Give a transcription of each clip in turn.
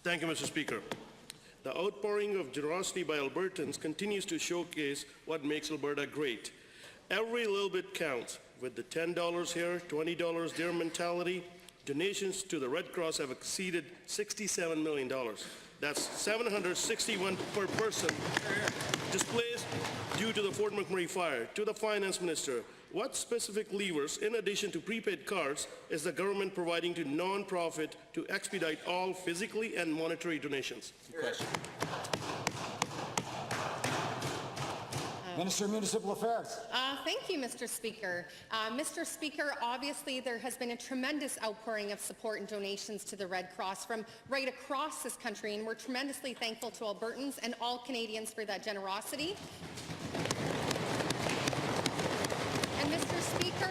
Thank you, Mr. Speaker. The outpouring of generosity by Albertans continues to showcase what makes Alberta great. Every little bit counts. With the $10 here, $20 there mentality, donations to the Red Cross have exceeded $67 million. That's $761 per person displaced due to the Fort McMurray fire. To the Finance Minister, what specific levers, in addition to prepaid cards, is the government providing to non-profit to expedite all physically and monetary donations? Question. Minister of Municipal Affairs. Thank you, Mr. Speaker. Mr. Speaker, obviously there has been a tremendous outpouring of support and donations to the Red Cross from right across this country, and we're tremendously thankful to Albertans and all Canadians for that generosity. And Mr. Speaker,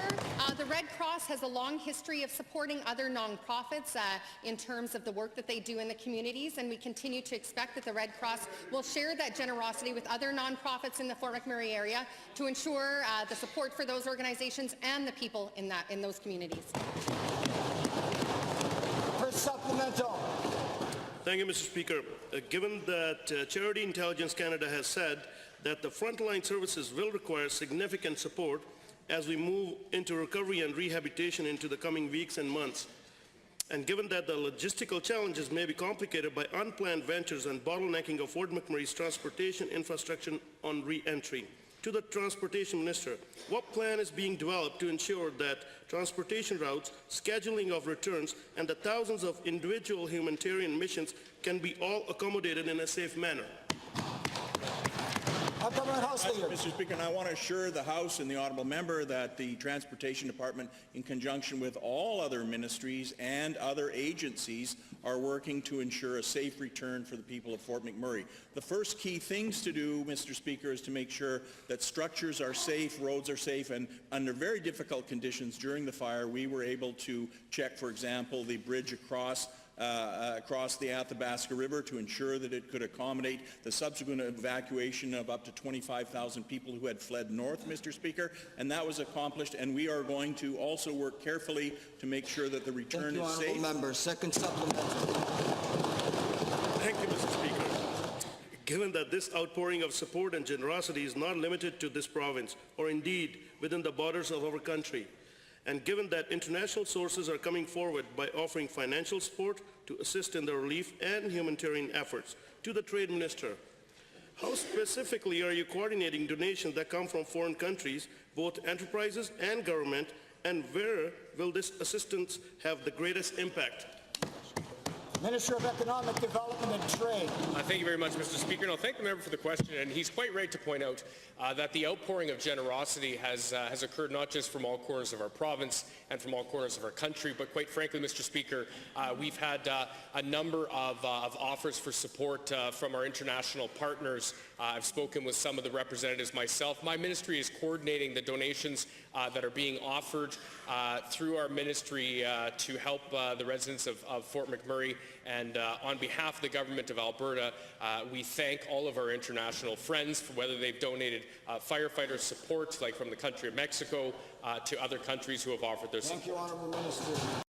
the Red Cross has a long history of supporting other nonprofits in terms of the work that they do in the communities, and we continue to expect that the Red Cross will share that generosity with other nonprofits in the Fort McMurray area to ensure the support for those organizations and the people in those communities. For supplemental. Thank you, Mr. Speaker. Given that Charity Intelligence Canada has said that the frontline services will require significant support as we move into recovery and rehabilitation into the coming weeks and months, and given that the logistical challenges may be complicated by unplanned ventures and bottlenecking of Fort McMurray's transportation infrastructure on re-entry, to the Transportation Minister, what plan is being developed to ensure that transportation routes, scheduling of returns, and the thousands of individual humanitarian missions can be all accommodated in a safe manner? Mr. Speaker, and I want to assure the House and the honourable member that the Transportation Department, in conjunction with all other ministries and other agencies, are working to ensure a safe return for the people of Fort McMurray. The first key things to do, Mr. Speaker, is to make sure that structures are safe, roads are safe, and under very difficult conditions during the fire, we were able to check, for example, the bridge across the Athabasca River to ensure that it could accommodate the subsequent evacuation of up to 25,000 people who had fled north, Mr. Speaker, and that was accomplished, and we are going to also work carefully to make sure that the return is safe. Member. Second supplemental. Thank you, Mr. Speaker. Given that this outpouring of support and generosity is not limited to this province, or indeed within the borders of our country, and given that international sources are coming forward by offering financial support to assist in the relief and humanitarian efforts, to the Trade Minister, how specifically are you coordinating donations that come from foreign countries, both enterprises and government, and where will this assistance have the greatest impact? Minister of Economic Development and Trade. Thank you very much, Mr. Speaker. And I'll thank the member for the question. And he's quite right to point out that the outpouring of generosity has occurred not just from all corners of our province and from all corners of our country, but quite frankly, Mr. Speaker, we've had a number of offers for support from our international partners. I've spoken with some of the representatives myself. My ministry is coordinating the donations that are being offered through our ministry to help the residents of Fort McMurray. And on behalf of the Government of Alberta, we thank all of our international friends for whether they've donated firefighter support, like from the country of Mexico, to other countries who have offered their support. Thank you, Honourable Minister.